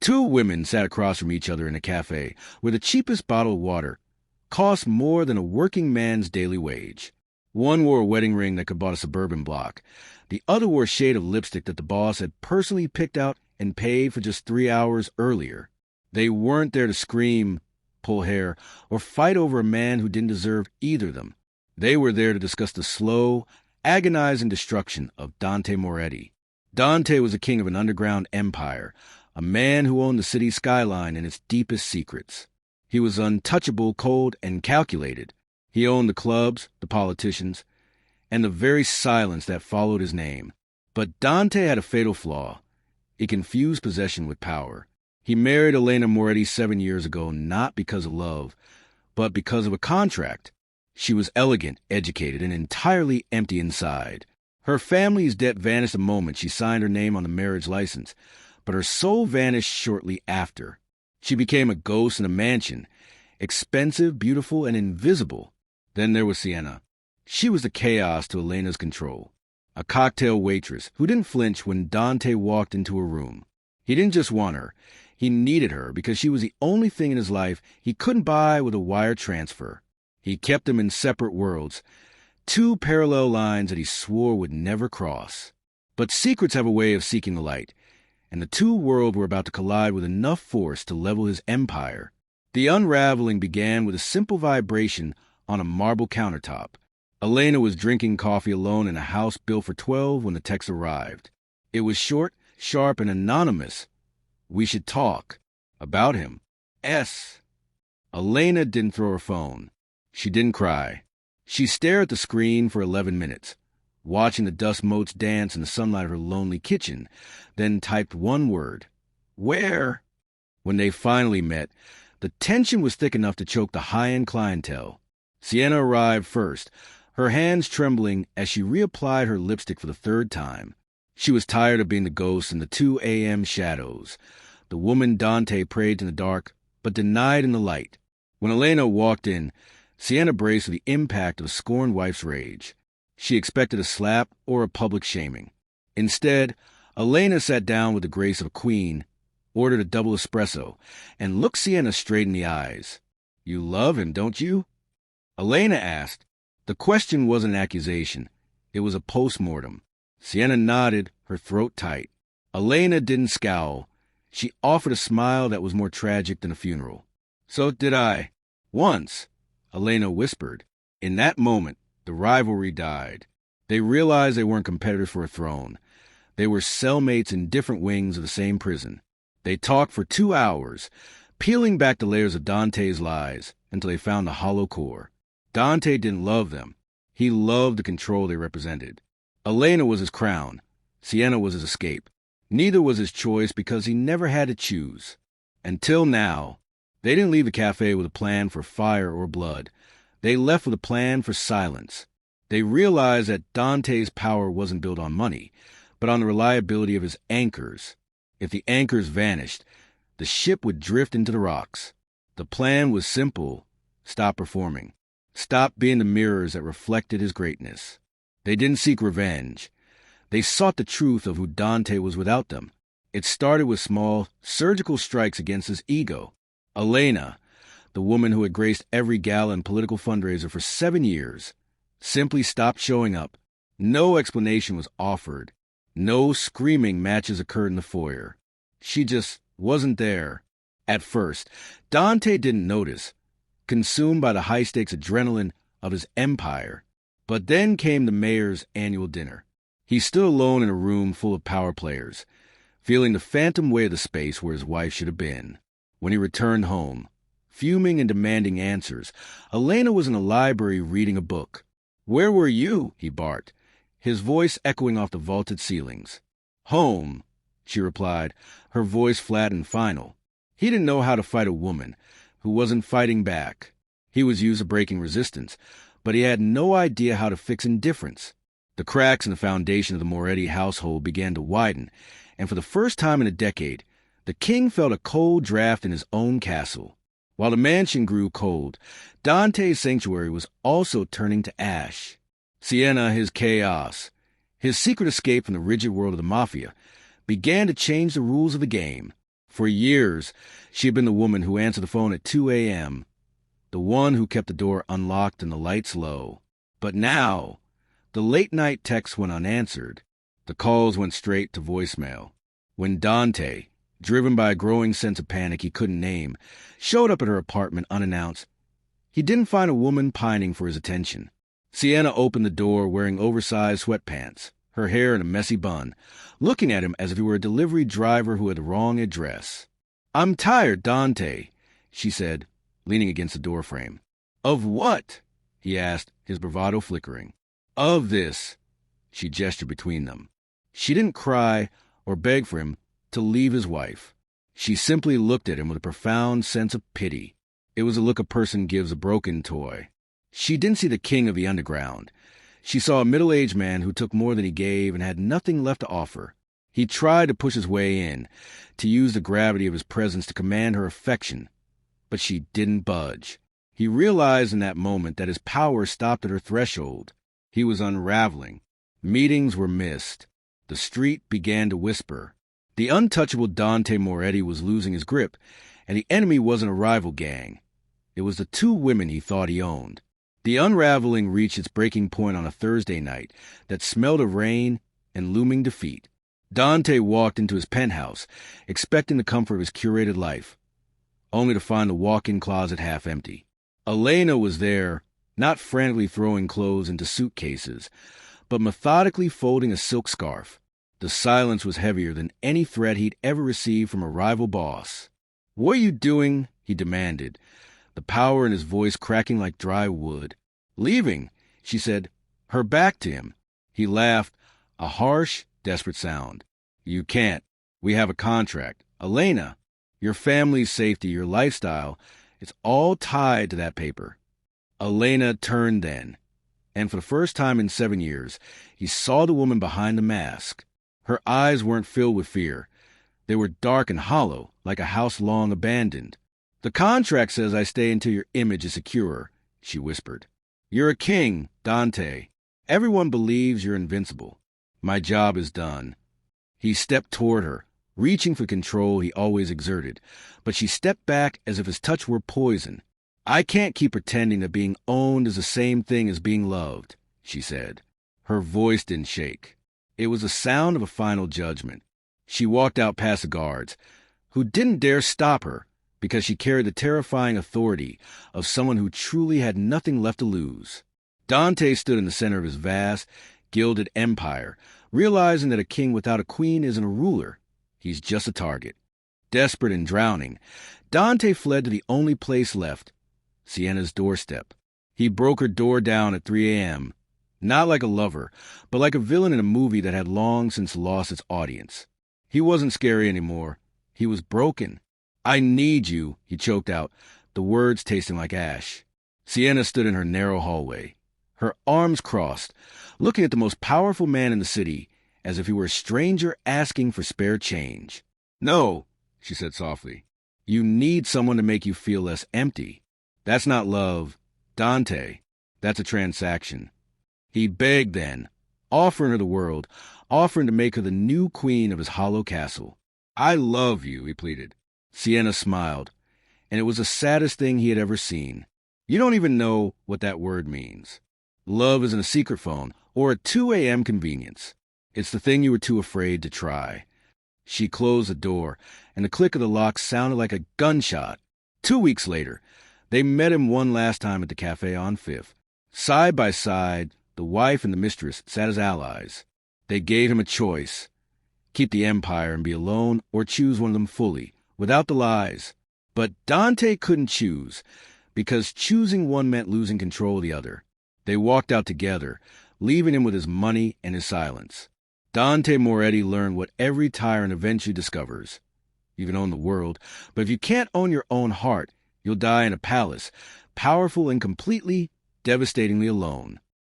Two women sat across from each other in a café where the cheapest bottle of water cost more than a working man's daily wage. One wore a wedding ring that could buy a suburban block. The other wore a shade of lipstick that the boss had personally picked out and paid for just 3 hours earlier. They weren't there to scream, pull hair, or fight over a man who didn't deserve either of them. They were there to discuss the slow, agonizing destruction of Dante Moretti. Dante was the king of an underground empire, a man who owned the city's skyline and its deepest secrets. He was untouchable, cold, and calculated. He owned the clubs, the politicians, and the very silence that followed his name. But Dante had a fatal flaw. He confused possession with power. He married Elena Moretti 7 years ago, not because of love, but because of a contract. She was elegant, educated, and entirely empty inside. Her family's debt vanished the moment she signed her name on the marriage license, but her soul vanished shortly after. She became a ghost in a mansion, expensive, beautiful, and invisible. Then there was Sienna. She was the chaos to Elena's control, a cocktail waitress who didn't flinch when Dante walked into her room. He didn't just want her. He needed her because she was the only thing in his life he couldn't buy with a wire transfer. He kept them in separate worlds, two parallel lines that he swore would never cross. But secrets have a way of seeking the light, and the two worlds were about to collide with enough force to level his empire. The unraveling began with a simple vibration on a marble countertop. Elena was drinking coffee alone in a house built for 12 when the text arrived. It was short, sharp, and anonymous. "We should talk. About him. S." Elena didn't throw her phone. She didn't cry. She stared at the screen for 11 minutes, watching the dust motes dance in the sunlight of her lonely kitchen, then typed one word: "Where?" When they finally met, the tension was thick enough to choke the high-end clientele. Sienna arrived first, her hands trembling as she reapplied her lipstick for the third time. She was tired of being the ghost in the 2 a.m. shadows, the woman Dante prayed in the dark but denied in the light. When Elena walked in, Sienna braced for the impact of a scorned wife's rage. She expected a slap or a public shaming. Instead, Elena sat down with the grace of a queen, ordered a double espresso, and looked Sienna straight in the eyes. "You love him, don't you?" Elena asked. The question wasn't an accusation. It was a postmortem. Sienna nodded, her throat tight. Elena didn't scowl. She offered a smile that was more tragic than a funeral. "So did I. Once," Elena whispered. In that moment, the rivalry died. They realized they weren't competitors for a throne. They were cellmates in different wings of the same prison. They talked for 2 hours, peeling back the layers of Dante's lies until they found the hollow core. Dante didn't love them. He loved the control they represented. Elena was his crown. Sienna was his escape. Neither was his choice because he never had to choose. Until now, they didn't leave the cafe with a plan for fire or blood. They left with a plan for silence. They realized that Dante's power wasn't built on money, but on the reliability of his anchors. If the anchors vanished, the ship would drift into the rocks. The plan was simple: stop performing. Stop being the mirrors that reflected his greatness. They didn't seek revenge. They sought the truth of who Dante was without them. It started with small, surgical strikes against his ego. Elena, the woman who had graced every gala and political fundraiser for 7 years, simply stopped showing up. No explanation was offered. No screaming matches occurred in the foyer. She just wasn't there. At first, Dante didn't notice, consumed by the high-stakes adrenaline of his empire. But then came the mayor's annual dinner. He stood alone in a room full of power players, feeling the phantom weight of the space where his wife should have been. When he returned home, fuming and demanding answers, Elena was in a library reading a book. "Where were you?" he barked, his voice echoing off the vaulted ceilings. "Home," she replied, her voice flat and final. He didn't know how to fight a woman who wasn't fighting back. He was used to breaking resistance, but he had no idea how to fix indifference. The cracks in the foundation of the Moretti household began to widen, and for the first time in a decade, the king felt a cold draft in his own castle. While the mansion grew cold, Dante's sanctuary was also turning to ash. Sienna, his chaos, his secret escape from the rigid world of the Mafia, began to change the rules of the game. For years, she had been the woman who answered the phone at 2 a.m., the one who kept the door unlocked and the lights low. But now, the late-night texts went unanswered. The calls went straight to voicemail. When Dante, driven by a growing sense of panic he couldn't name, showed up at her apartment unannounced, he didn't find a woman pining for his attention. Sienna opened the door wearing oversized sweatpants, her hair in a messy bun, looking at him as if he were a delivery driver who had the wrong address. "I'm tired, Dante," she said, leaning against the doorframe. "Of what?" he asked, his bravado flickering. "Of this." She gestured between them. She didn't cry or beg for him to leave his wife. She simply looked at him with a profound sense of pity. It was a look a person gives a broken toy. She didn't see the king of the underground. She saw a middle-aged man who took more than he gave and had nothing left to offer. He tried to push his way in, to use the gravity of his presence to command her affection, but she didn't budge. He realized in that moment that his power stopped at her threshold. He was unraveling. Meetings were missed. The street began to whisper. The untouchable Dante Moretti was losing his grip, and the enemy wasn't a rival gang. It was the two women he thought he owned. The unraveling reached its breaking point on a Thursday night that smelled of rain and looming defeat. Dante walked into his penthouse, expecting the comfort of his curated life, only to find the walk-in closet half empty. Elena was there, not frantically throwing clothes into suitcases, but methodically folding a silk scarf. The silence was heavier than any threat he'd ever received from a rival boss. "What are you doing?" he demanded, the power in his voice cracking like dry wood. "Leaving," she said, her back to him. He laughed, a harsh, desperate sound. "You can't. We have a contract. Elena, your family's safety, your lifestyle, it's all tied to that paper." Elena turned then, and for the first time in 7 years, he saw the woman behind the mask. Her eyes weren't filled with fear. They were dark and hollow, like a house long abandoned. "The contract says I stay until your image is secure," she whispered. "You're a king, Dante. Everyone believes you're invincible. My job is done." He stepped toward her, reaching for control he always exerted, but she stepped back as if his touch were poison. "I can't keep pretending that being owned is the same thing as being loved," she said. Her voice didn't shake. It was the sound of a final judgment. She walked out past the guards, who didn't dare stop her because she carried the terrifying authority of someone who truly had nothing left to lose. Dante stood in the center of his vast, gilded empire, realizing that a king without a queen isn't a ruler. He's just a target. Desperate and drowning, Dante fled to the only place left, Sienna's doorstep. He broke her door down at 3 a.m., not like a lover, but like a villain in a movie that had long since lost its audience. He wasn't scary anymore. He was broken. "I need you," he choked out, the words tasting like ash. Sienna stood in her narrow hallway, her arms crossed, looking at the most powerful man in the city, as if he were a stranger asking for spare change. "No," she said softly. "You need someone to make you feel less empty. That's not love, Dante. That's a transaction." He begged then, offering her the world, offering to make her the new queen of his hollow castle. "I love you," he pleaded. Sienna smiled, and it was the saddest thing he had ever seen. "You don't even know what that word means. Love isn't a secret phone or a 2 a.m. convenience. It's the thing you were too afraid to try." She closed the door, and the click of the lock sounded like a gunshot. 2 weeks later, they met him one last time at the café on 5th. Side by side, the wife and the mistress sat as allies. They gave him a choice: keep the empire and be alone, or choose one of them fully, without the lies. But Dante couldn't choose, because choosing one meant losing control of the other. They walked out together, leaving him with his money and his silence. Dante Moretti learned what every tyrant eventually discovers. You can own the world, but if you can't own your own heart, you'll die in a palace, powerful and completely, devastatingly alone.